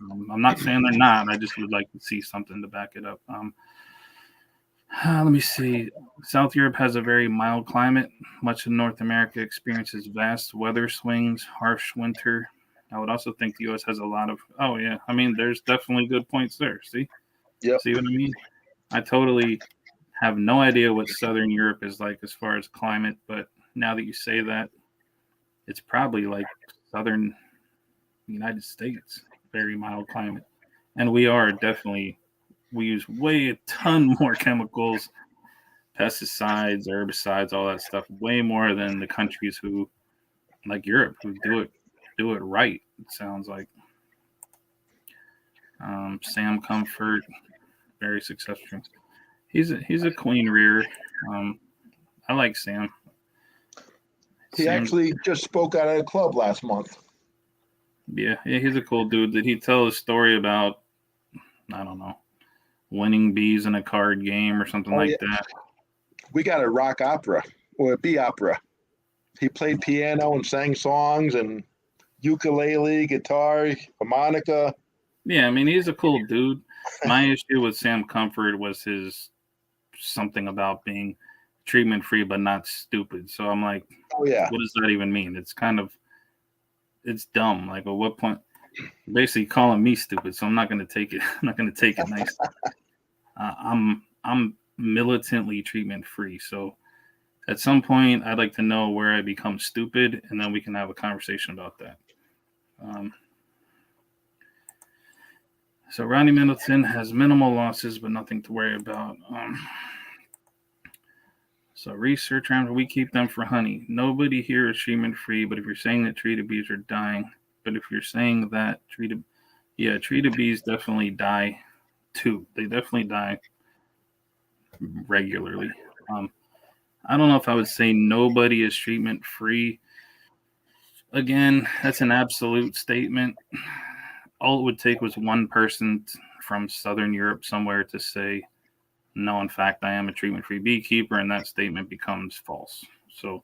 I'm not saying they're not. I just would like to see something to back it up. Let me see. South Europe has a very mild climate. Much of North America experiences vast weather swings, harsh winter. I would also think the U.S. has a lot of. Oh yeah, I mean, there's definitely good points there. See, Yep. See what I mean? I totally have no idea what Southern Europe is like as far as climate, but now that you say that, it's probably like Southern United States, very mild climate, and we use a ton more chemicals, pesticides, herbicides, all that stuff, way more than the countries who, like Europe, who do it do it right. It sounds like Sam Comfort, very successful. He's a queen rearer. I like Sam. He actually just spoke out at a club last month. Yeah, he's a cool dude. Did he tell a story about, I don't know, winning bees in a card game or something like that? We got a rock opera or a bee opera. He played piano and sang songs and ukulele, guitar, harmonica. Yeah, I mean, he's a cool dude. My issue with Sam Comfort was his something about being treatment free but not stupid. So I'm like, what does that even mean? It's dumb. Like, at what point? Basically calling me stupid. So I'm not going to take it. I'm not going to take it nice. I'm militantly treatment free. So at some point, I'd like to know where I become stupid, and then we can have a conversation about that. So Rodney Middleton has minimal losses, but nothing to worry about. So research round, we keep them for honey. Nobody here is treatment free, but if you're saying that treated bees are dying, but if you're saying that treated bees definitely die too. They definitely die regularly. I don't know if I would say nobody is treatment free. Again, that's an absolute statement. All it would take was one person from Southern Europe somewhere to say, no, in fact, I am a treatment-free beekeeper, and that statement becomes false. So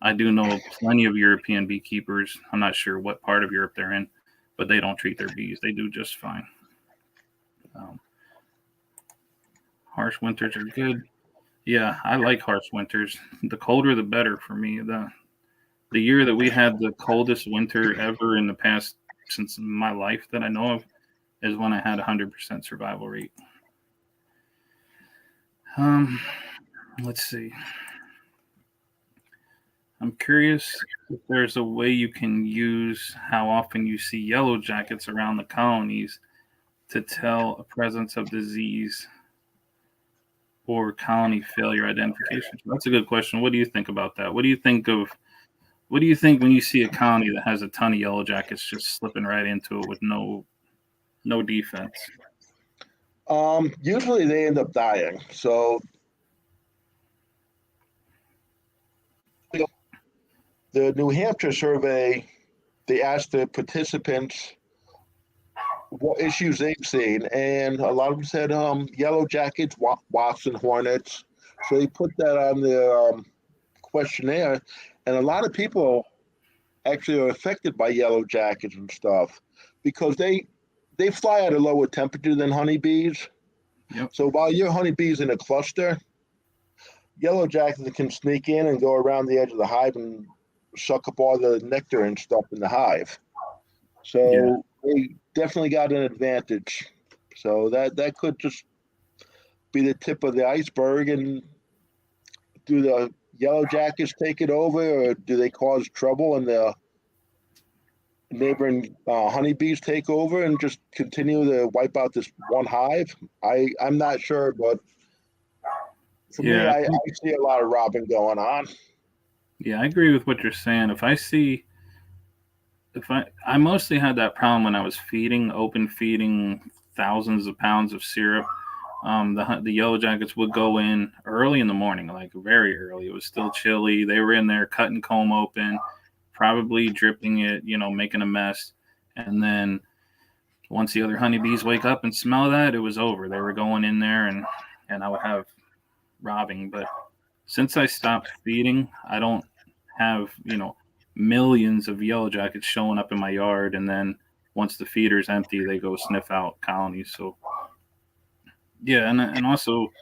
I do know plenty of European beekeepers. I'm not sure what part of Europe they're in, but they don't treat their bees. They do just fine. Harsh winters are good. Yeah, I like harsh winters. The colder, the better for me. The year that we had the coldest winter ever in the past since my life that I know of is when I had 100% survival rate. Let's see. I'm curious if there's a way you can use how often you see yellow jackets around the colonies to tell a presence of disease or colony failure identification. That's a good question. What do you think about that? What do you think when you see a colony that has a ton of yellow jackets just slipping right into it with no defense? Usually they end up dying. So the New Hampshire survey, they asked the participants what issues they've seen, and a lot of them said yellow jackets, wasps, and hornets. So they put that on the questionnaire, and a lot of people actually are affected by yellow jackets and stuff because they fly at a lower temperature than honeybees. Yep. So while your honeybee's in a cluster, yellow jackets can sneak in and go around the edge of the hive and suck up all the nectar and stuff in the hive. So they definitely got an advantage. So that could just be the tip of the iceberg. And do the yellow jackets take it over, or do they cause trouble and the neighboring honeybees take over and just continue to wipe out this one hive? I'm not sure, but for me, I see a lot of robbing going on. Yeah, I agree with what you're saying. I mostly had that problem when I was open feeding thousands of pounds of syrup. The yellow jackets would go in early in the morning, like very early. It was still chilly. They were in there cutting comb open, probably dripping it, making a mess. And then once the other honeybees wake up and smell that, it was over. They were going in there, and I would have robbing. But since I stopped feeding, I don't have millions of yellow jackets showing up in my yard, and then once the feeder's empty, they go sniff out colonies. So yeah, and also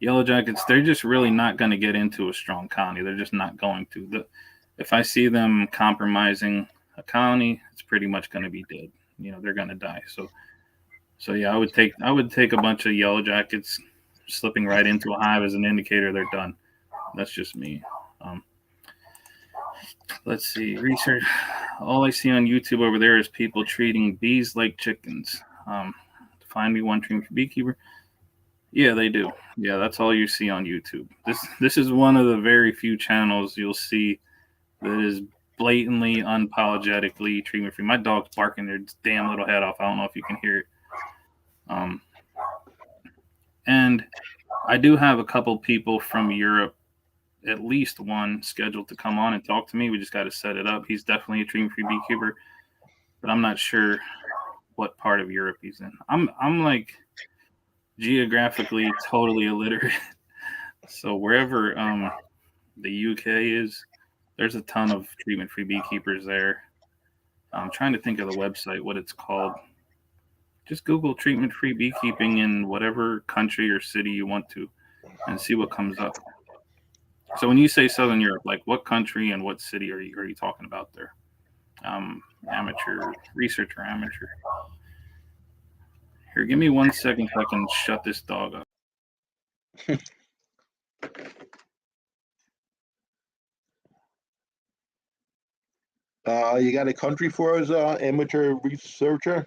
yellow jackets, they're just really not going to get into a strong colony. They're just not going to. If I see them compromising a colony, it's pretty much going to be dead. They're going to die. So yeah, I would take a bunch of yellow jackets slipping right into a hive as an indicator they're done. That's just me. Let's see. Research. All I see on YouTube over there is people treating bees like chickens. Find me one treatment for beekeeper. Yeah, they do. Yeah, that's all you see on YouTube. This is one of the very few channels you'll see that is blatantly, unapologetically treatment free. My dog's barking their damn little head off. I don't know if you can hear it. And I do have a couple people from Europe, at least one scheduled to come on and talk to me. We just got to set it up. He's definitely a treatment free beekeeper, but I'm not sure what part of Europe he's in. I'm like geographically totally illiterate. So wherever the UK is, there's a ton of treatment free beekeepers there. I'm trying to think of the website, what it's called. Just Google treatment free beekeeping in whatever country or city you want to and see what comes up. So when you say Southern Europe, like what country and what city are you talking about there? Amateur researcher, amateur. Here, give me 1 second so I can shut this dog up. You got a country for us, amateur researcher?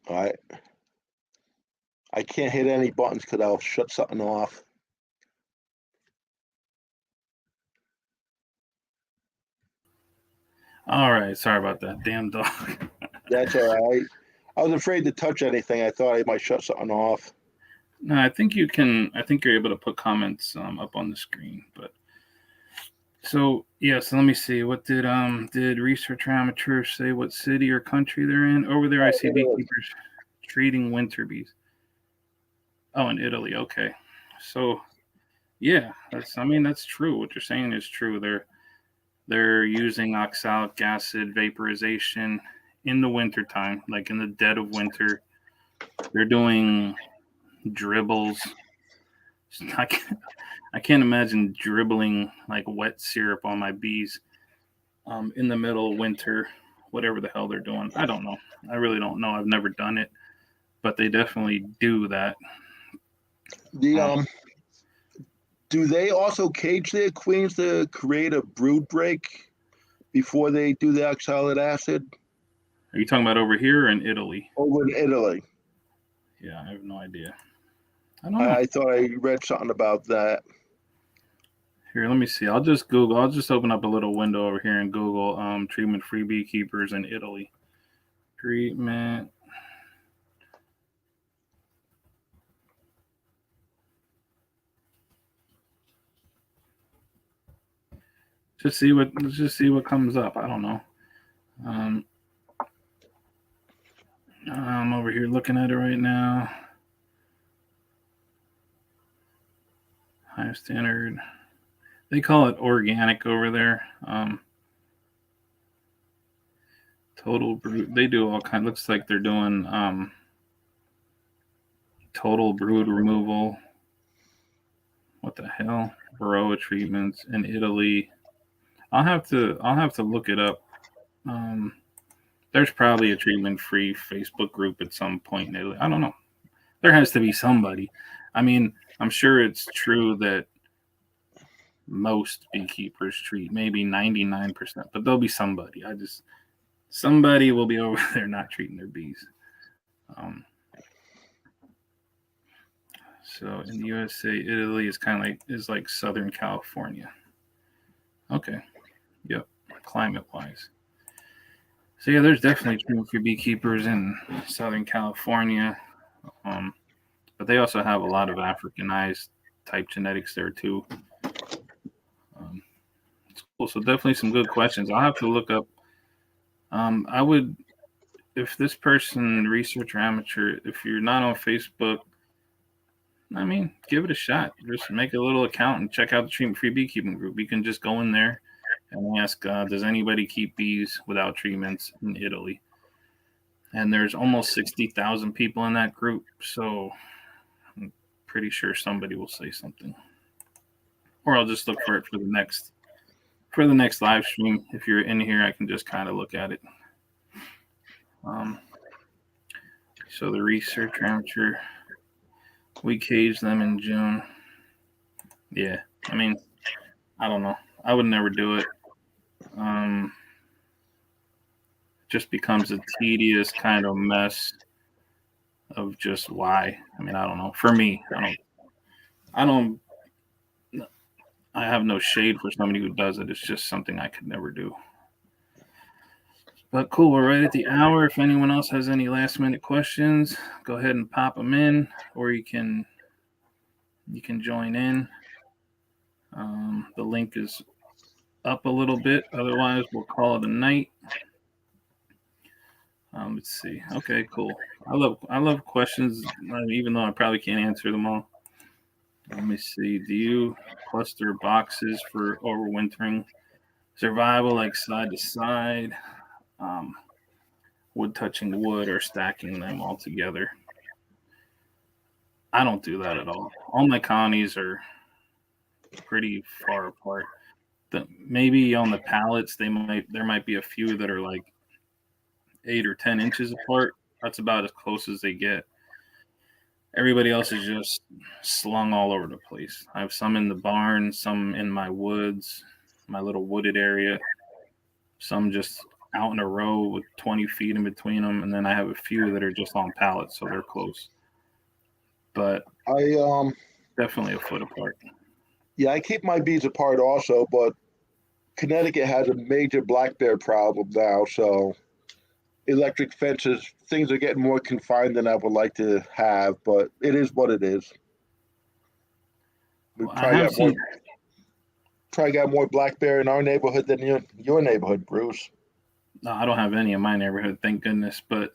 All right. I can't hit any buttons because I'll shut something off. All right, sorry about that, damn dog. That's all right. I was afraid to touch anything. I thought I might shut something off. No, I think you can. I think you're able to put comments up on the screen. But so yeah, so let me see. What did researcher amateurs say? What city or country they're in? Over there, I see beekeepers treating winter bees. Oh, in Italy. Okay, so yeah, that's true. What you're saying is true. They're using oxalic acid vaporization in the wintertime, like in the dead of winter. They're doing dribbles. I can't imagine dribbling like wet syrup on my bees in the middle of winter, whatever the hell they're doing. I don't know. I really don't know. I've never done it, but they definitely do that. Do they also cage their queens to create a brood break before they do the oxalic acid? Are you talking about over here or in Italy? Over in Italy. Yeah, I have no idea. I don't know. I thought I read something about that. Here, let me see. I'll just Google. I'll just open up a little window over here and Google treatment-free beekeepers in Italy. Treatment. Let's just see what comes up. I don't know. I'm over here looking at it right now. High standard. They call it organic over there. Total brood. They do all kind. Looks like they're doing total brood removal. What the hell? Varroa treatments in Italy. I'll have to look it up. There's probably a treatment-free Facebook group at some point in Italy. I don't know. There has to be somebody. I mean, I'm sure it's true that most beekeepers treat, maybe 99%, but there'll be somebody. Somebody will be over there not treating their bees. So in the USA, Italy is like Southern California. Okay. Yep. Climate-wise. So yeah, there's definitely treatment-free beekeepers in Southern California, but they also have a lot of Africanized type genetics there too. It's cool. So definitely some good questions. I'll have to look up. I would, if this person, researcher amateur, if you're not on Facebook, I mean, give it a shot. Just make a little account and check out the treatment-free beekeeping group. You can just go in there and ask, does anybody keep bees without treatments in Italy? And there's almost 60,000 people in that group, so I'm pretty sure somebody will say something. Or I'll just look for it for the next for the next live stream, if you're in here, I can just kind of look at it. So the research amateur, we caged them in June. Yeah, I mean, I don't know. I would never do it. Just becomes a tedious kind of mess of just why. I mean, I don't know. For me, I have no shade for somebody who does it. It's just something I could never do. But cool, we're right at the hour. If anyone else has any last minute questions, go ahead and pop them in, or you can join in. The link is up a little bit. Otherwise, we'll call it a night. Let's see. Okay, cool. I love questions, even though I probably can't answer them all. Let me see. Do you cluster boxes for overwintering? Survival, like side to side, wood touching wood, or stacking them all together? I don't do that at all. All my colonies are pretty far apart. Maybe on the pallets, there might be a few that are like 8 or 10 inches apart. That's about as close as they get. Everybody else is just slung all over the place. I have some in the barn, some in my woods, my little wooded area, some just out in a row with 20 feet in between them, and then I have a few that are just on pallets, so they're close. But I definitely a foot apart. Yeah, I keep my bees apart also, but Connecticut has a major black bear problem now, so electric fences, things are getting more confined than I would like to have, but it is what it is. We Well, I have seen. Probably got more black bear in our neighborhood than your neighborhood, Bruce. No, I don't have any in my neighborhood, thank goodness. But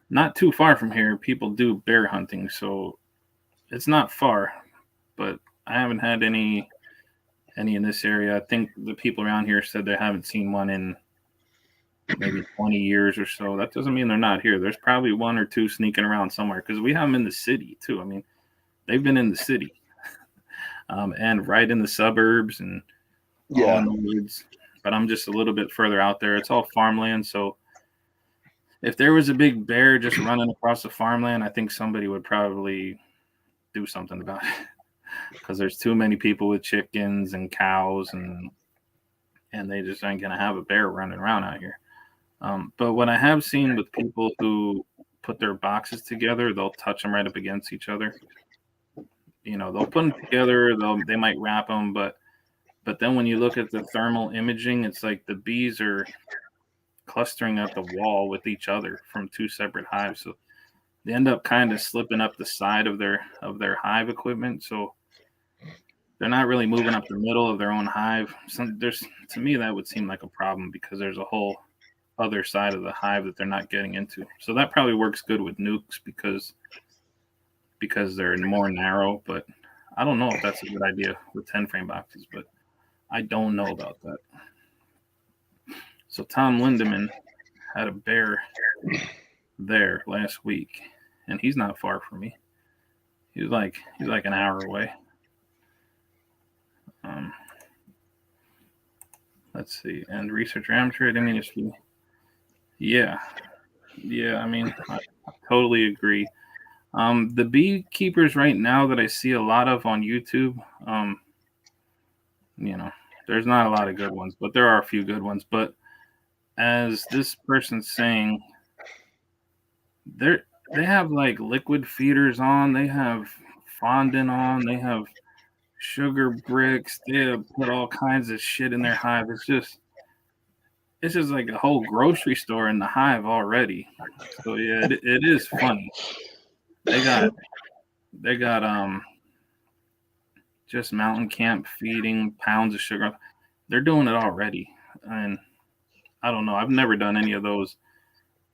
not too far from here, people do bear hunting, so it's not far. But I haven't had any in this area. I think the people around here said they haven't seen one in maybe 20 years or so. That doesn't mean they're not here. There's probably one or two sneaking around somewhere because we have them in the city too. I mean, they've been in the city and right in the suburbs and all in the woods. But I'm just a little bit further out there. It's all farmland, so if there was a big bear just running across the farmland, I think somebody would probably do something about it because there's too many people with chickens and cows, and they just ain't gonna have a bear running around out here. But what I have seen with people who put their boxes together, they'll touch them right up against each other. You know, they'll put them together. They might wrap them, but then when you look at the thermal imaging, it's like the bees are clustering at the wall with each other from two separate hives. So they end up kind of slipping up the side of their hive equipment. So they're not really moving up the middle of their own hive. To me, that would seem like a problem because there's a whole other side of the hive that they're not getting into. So that probably works good with nukes because they're more narrow. But I don't know if that's a good idea with 10 frame boxes, but I don't know about that. So Tom Lindemann had a bear there last week, and he's not far from me. He's like an hour away. Let's see. And researcher amateur, I didn't mean to see. Yeah. I mean, I totally agree. The beekeepers right now that I see a lot of on YouTube, you know, there's not a lot of good ones, but there are a few good ones. But as this person's saying, they have like liquid feeders on, they have fondant on, they have sugar bricks, they have put all kinds of shit in their hive. It's just like a whole grocery store in the hive already. So yeah, it is funny. They got just mountain camp feeding pounds of sugar. They're doing it already. And I don't know. I've never done any of those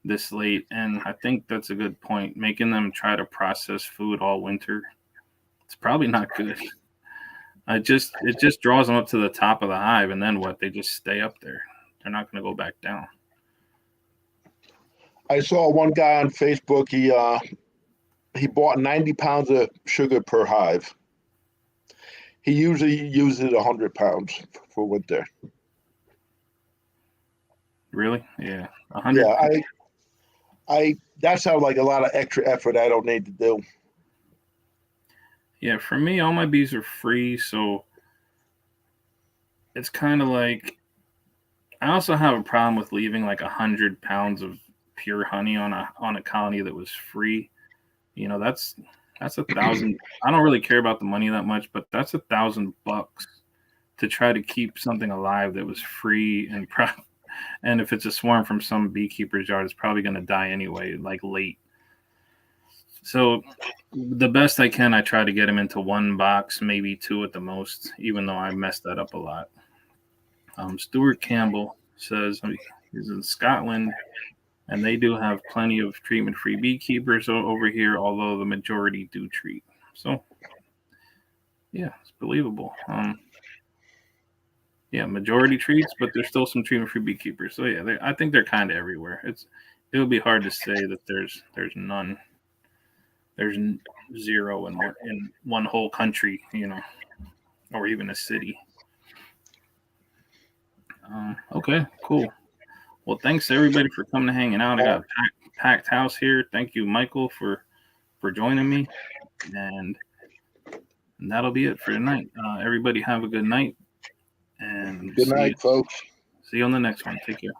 this late. And I think that's a good point. Making them try to process food all winter, it's probably not good. It just draws them up to the top of the hive. And then what? They just stay up there. They're not going to go back down. I saw one guy on Facebook. He bought 90 pounds of sugar per hive. He usually uses 100 pounds for winter. Really? Yeah, 100. Yeah, that sounds like a lot of extra effort I don't need to do. Yeah, for me, all my bees are free, so it's kind of like I also have a problem with leaving like 100 pounds of pure honey on a colony that was free. You know, that's 1,000. I don't really care about the money that much, but that's $1,000 to try to keep something alive that was free and if it's a swarm from some beekeeper's yard, it's probably going to die anyway, like late. So the best I can, I try to get him into one box, maybe two at the most, even though I messed that up a lot. Stuart Campbell says he's in Scotland, and they do have plenty of treatment-free beekeepers over here, although the majority do treat. So, yeah, it's believable. Yeah, majority treats, but there's still some treatment-free beekeepers. So yeah, I think they're kind of everywhere. It would be hard to say that there's none. There's zero in one whole country, or even a city. Okay, cool. Well, thanks everybody for coming and hanging out. I got a packed house here. Thank you, Michael, for joining me, and that'll be it for tonight. Everybody have a good night, and Good night, folks. see you on the next one. Take care.